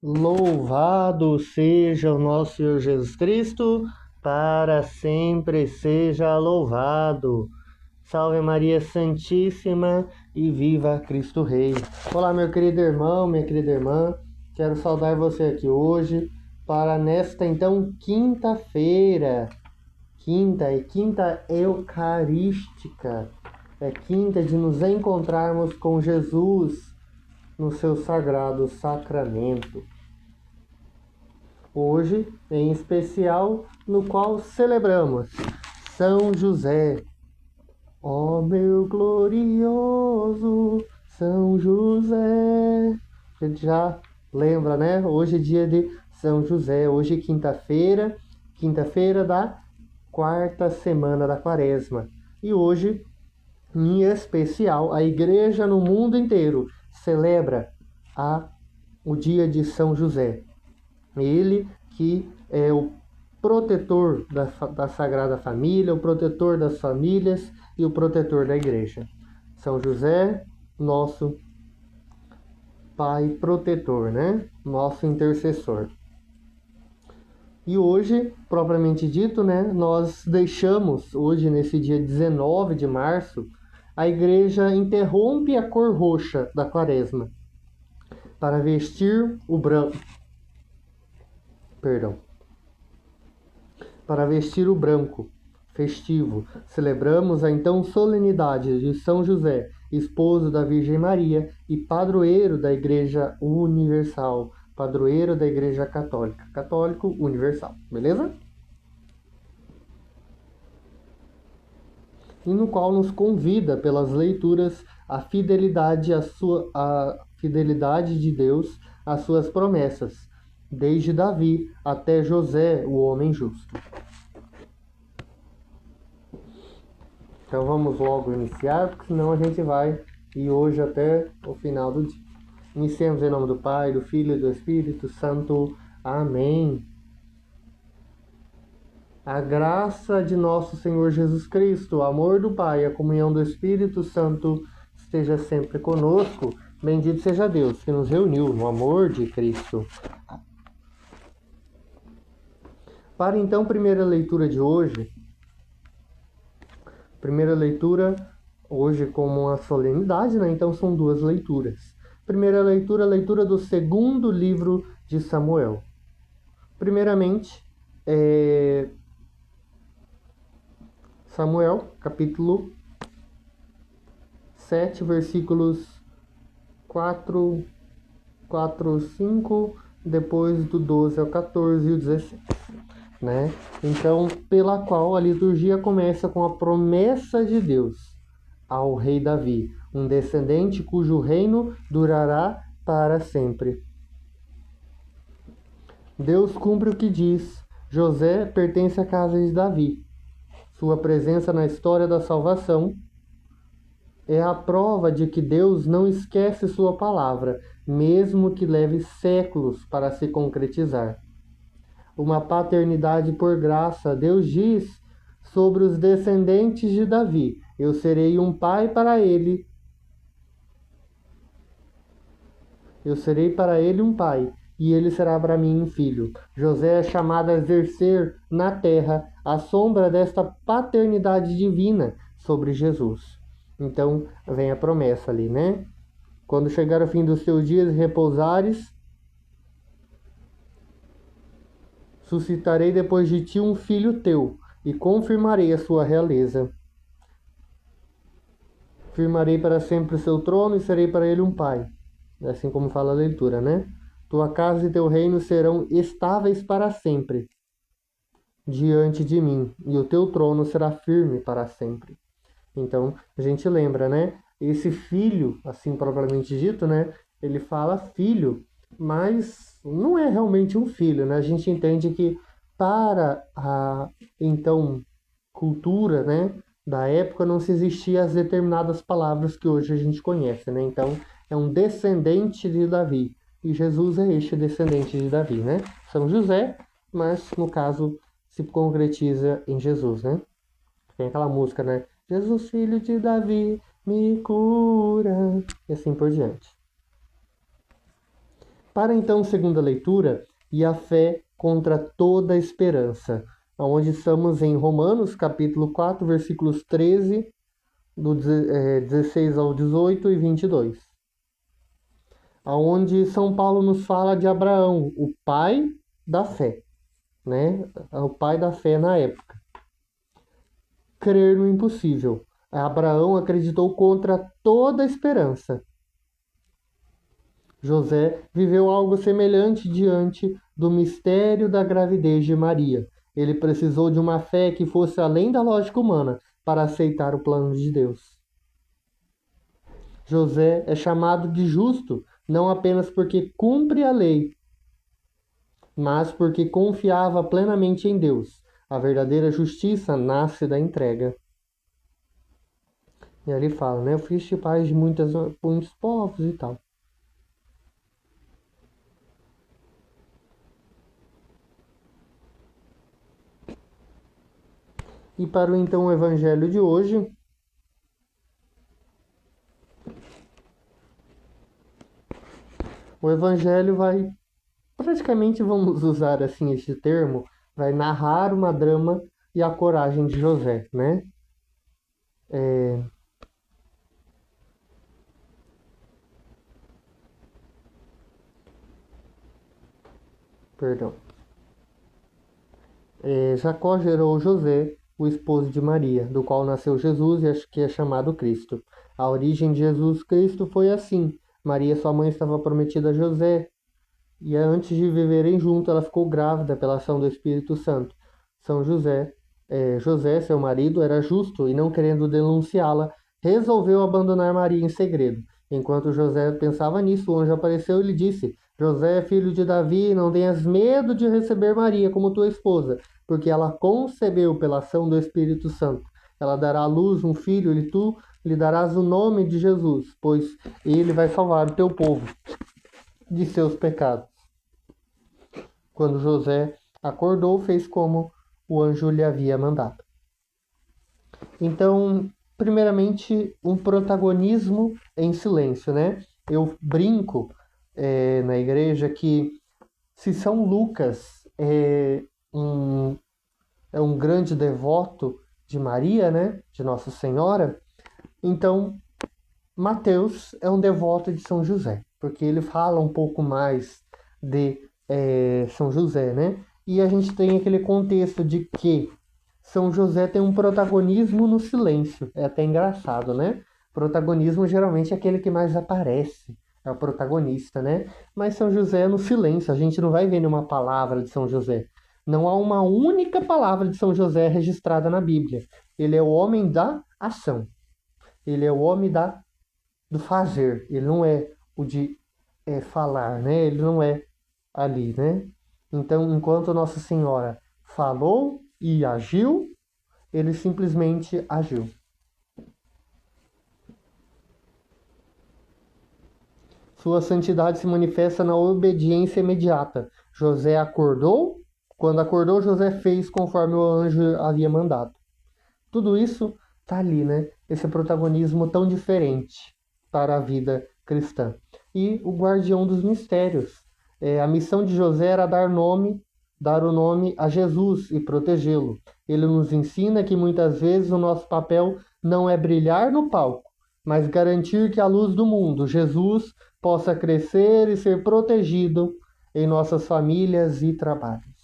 Louvado seja o nosso Senhor Jesus Cristo, para sempre seja louvado. Salve Maria Santíssima e viva Cristo Rei. Olá, meu querido irmão, minha querida irmã. Quero saudar você aqui hoje para nesta então quinta-feira. Quinta eucarística. É quinta de nos encontrarmos com Jesus no seu sagrado sacramento. Hoje, em especial, no qual celebramos São José. Ó meu glorioso São José. A gente já lembra, né? Hoje é dia de São José. Hoje é quinta-feira da quarta semana da Quaresma. E hoje, em especial, a igreja no mundo inteiro celebra o dia de São José. Ele que é o protetor da Sagrada Família, o protetor das famílias e o protetor da igreja. São José, nosso Pai protetor, né? Nosso intercessor. E hoje, propriamente dito, né, nós deixamos, hoje nesse dia 19 de março, a igreja interrompe a cor roxa da Quaresma para vestir o branco. Para vestir o branco festivo. Celebramos a então solenidade de São José, esposo da Virgem Maria e padroeiro da Igreja Universal, padroeiro da Igreja Católica, católico universal, beleza? E no qual nos convida pelas leituras a fidelidade de Deus às suas promessas, desde Davi até José, o homem justo. Então vamos logo iniciar, porque senão a gente vai ir hoje até o final do dia. Iniciemos em nome do Pai, do Filho e do Espírito Santo. Amém. A graça de nosso Senhor Jesus Cristo, o amor do Pai e a comunhão do Espírito Santo esteja sempre conosco. Bendito seja Deus que nos reuniu no amor de Cristo. Para então, a primeira leitura de hoje. Primeira leitura, hoje como uma solenidade, né? Então são duas leituras. Primeira leitura, a leitura do segundo livro de Samuel. Primeiramente, Samuel, capítulo 7, versículos 4, 5, depois do 12 ao 14 e o 16. Né? Então, pela qual a liturgia começa com a promessa de Deus ao rei Davi, um descendente cujo reino durará para sempre. Deus cumpre o que diz. José pertence à casa de Davi. Sua presença na história da salvação é a prova de que Deus não esquece sua palavra, mesmo que leve séculos para se concretizar. Uma paternidade por graça. Deus diz sobre os descendentes de Davi: eu serei um pai para ele. Eu serei para ele um pai, e ele será para mim um filho. José é chamado a exercer na terra a sombra desta paternidade divina sobre Jesus. Então, vem a promessa ali, né? Quando chegar o fim dos seus dias e repousares, suscitarei depois de ti um filho teu, e confirmarei a sua realeza. Firmarei para sempre o seu trono e serei para ele um pai. Assim como fala a leitura, né? Tua casa e teu reino serão estáveis para sempre diante de mim, e o teu trono será firme para sempre. Então, a gente lembra, né? Esse filho, assim propriamente dito, né? Ele fala filho, mas não é realmente um filho, né? A gente entende que para a, então, cultura, né, da época não se existia as determinadas palavras que hoje a gente conhece, né? Então, é um descendente de Davi. E Jesus é este descendente de Davi, né? São José, mas no caso se concretiza em Jesus, né? Tem aquela música, né? Jesus, filho de Davi, me cura. E assim por diante. Para então, segunda leitura, e a fé contra toda esperança, onde estamos em Romanos, capítulo 4, versículos 13, do 16 ao 18 e 22. Onde São Paulo nos fala de Abraão, o pai da fé, né? O pai da fé na época. Crer no impossível. Abraão acreditou contra toda esperança. José viveu algo semelhante diante do mistério da gravidez de Maria. Ele precisou de uma fé que fosse além da lógica humana para aceitar o plano de Deus. José é chamado de justo, não apenas porque cumpre a lei, mas porque confiava plenamente em Deus. A verdadeira justiça nasce da entrega. E ali fala, né? Eu fiz pais de muitos povos e tal. E para então o evangelho de hoje, o evangelho vai, praticamente vamos usar assim este termo, vai narrar uma drama e a coragem de José, né? Perdão. Jacó gerou José, o esposo de Maria, do qual nasceu Jesus, que é chamado Cristo. A origem de Jesus Cristo foi assim. Maria, sua mãe, estava prometida a José, e antes de viverem juntos, ela ficou grávida pela ação do Espírito Santo. José, seu marido, era justo e, não querendo denunciá-la, resolveu abandonar Maria em segredo. Enquanto José pensava nisso, o anjo apareceu e lhe disse: José, filho de Davi, não tenhas medo de receber Maria como tua esposa, porque ela concebeu pela ação do Espírito Santo. Ela dará à luz um filho e tu lhe darás o nome de Jesus, pois ele vai salvar o teu povo de seus pecados. Quando José acordou, fez como o anjo lhe havia mandado. Então, primeiramente, um protagonismo em silêncio, né? Eu brinco na igreja que se São Lucas é um grande devoto de Maria, né? De Nossa Senhora, então Mateus é um devoto de São José, porque ele fala um pouco mais de São José, né? E a gente tem aquele contexto de que São José tem um protagonismo no silêncio. É até engraçado, né? Protagonismo geralmente é aquele que mais aparece, é o protagonista, né? Mas São José é no silêncio, a gente não vai ver nenhuma palavra de São José. Não há uma única palavra de São José registrada na Bíblia. Ele é o homem da ação. Ele é o homem do fazer. Ele não é o de falar, né? Ele não é ali, né? Então, enquanto Nossa Senhora falou e agiu, ele simplesmente agiu. Sua santidade se manifesta na obediência imediata. José acordou. Quando acordou, José fez conforme o anjo havia mandado. Tudo isso está ali, né? Esse protagonismo tão diferente para a vida cristã. E o guardião dos mistérios. A missão de José era dar o nome a Jesus e protegê-lo. Ele nos ensina que muitas vezes o nosso papel não é brilhar no palco, mas garantir que a luz do mundo, Jesus, possa crescer e ser protegido em nossas famílias e trabalhos.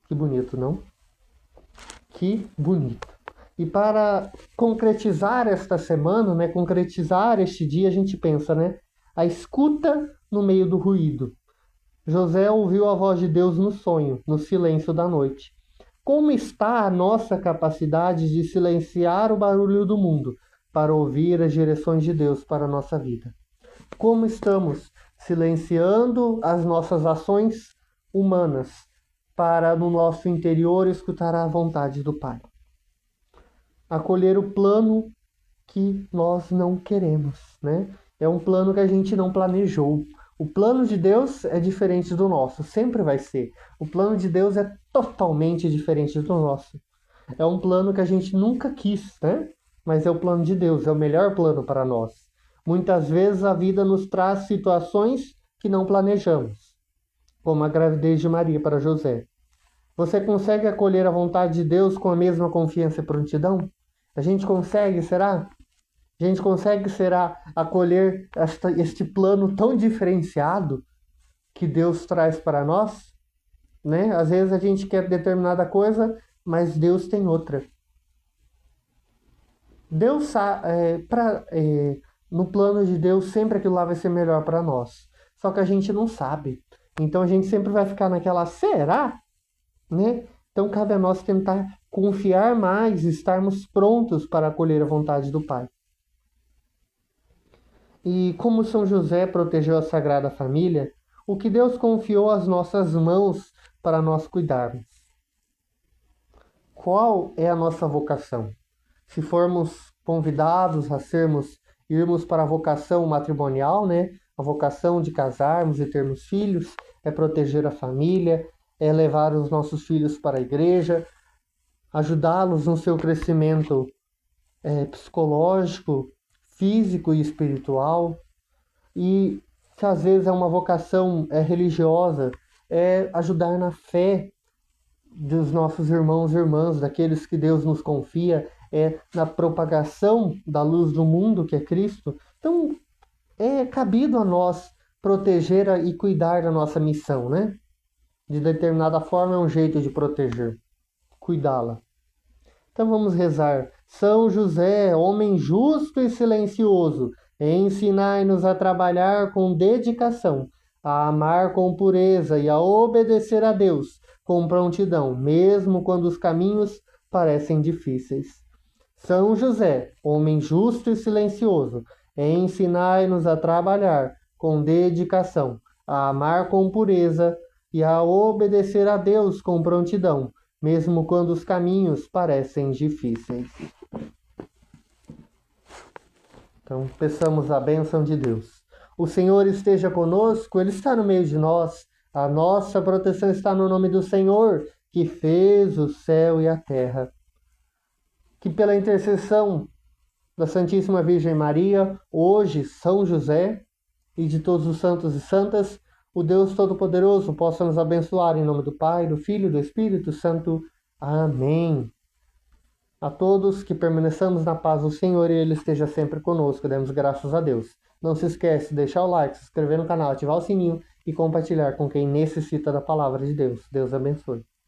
Que bonito, não? Que bonito. E para concretizar esta semana, né, concretizar este dia, a gente pensa, né? A escuta no meio do ruído. José ouviu a voz de Deus no sonho, no silêncio da noite. Como está a nossa capacidade de silenciar o barulho do mundo para ouvir as direções de Deus para a nossa vida? Como estamos silenciando as nossas ações humanas para, no nosso interior, escutar a vontade do Pai? Acolher o plano que nós não queremos, né? É um plano que a gente não planejou. O plano de Deus é diferente do nosso, sempre vai ser. O plano de Deus é totalmente diferente do nosso. É um plano que a gente nunca quis, né? Mas é o plano de Deus, é o melhor plano para nós. Muitas vezes a vida nos traz situações que não planejamos, como a gravidez de Maria para José. Você consegue acolher a vontade de Deus com a mesma confiança e prontidão? A gente consegue, será? A gente consegue, será, acolher este plano tão diferenciado que Deus traz para nós? Né? Às vezes a gente quer determinada coisa, mas Deus tem outra. Deus no plano de Deus sempre aquilo lá vai ser melhor para nós. Só que a gente não sabe. Então a gente sempre vai ficar naquela será, né? Então cabe a nós tentar confiar mais, estarmos prontos para acolher a vontade do Pai. E como São José protegeu a Sagrada Família, o que Deus confiou às nossas mãos para nós cuidarmos? Qual é a nossa vocação? Se formos convidados a irmos para a vocação matrimonial, né? A vocação de casarmos e termos filhos, é proteger a família, é levar os nossos filhos para a igreja, ajudá-los no seu crescimento psicológico, físico e espiritual. E se às vezes é uma vocação religiosa, é ajudar na fé dos nossos irmãos e irmãs, daqueles que Deus nos confia, na propagação da luz do mundo, que é Cristo. Então, é cabido a nós proteger e cuidar da nossa missão, né? De determinada forma é um jeito de proteger, cuidá-la. Então vamos rezar. São José, homem justo e silencioso, ensinai-nos a trabalhar com dedicação, a amar com pureza e a obedecer a Deus com prontidão, mesmo quando os caminhos parecem difíceis. São José, homem justo e silencioso, ensinai-nos a trabalhar com dedicação, a amar com pureza e a obedecer a Deus com prontidão, mesmo quando os caminhos parecem difíceis. Então, peçamos a bênção de Deus. O Senhor esteja conosco, Ele está no meio de nós. A nossa proteção está no nome do Senhor, que fez o céu e a terra. Que pela intercessão da Santíssima Virgem Maria, hoje São José e de todos os santos e santas, o Deus Todo-Poderoso possa nos abençoar em nome do Pai, do Filho e do Espírito Santo. Amém. A todos que permaneçamos na paz do Senhor e Ele esteja sempre conosco. Demos graças a Deus. Não se esquece de deixar o like, se inscrever no canal, ativar o sininho e compartilhar com quem necessita da palavra de Deus. Deus abençoe.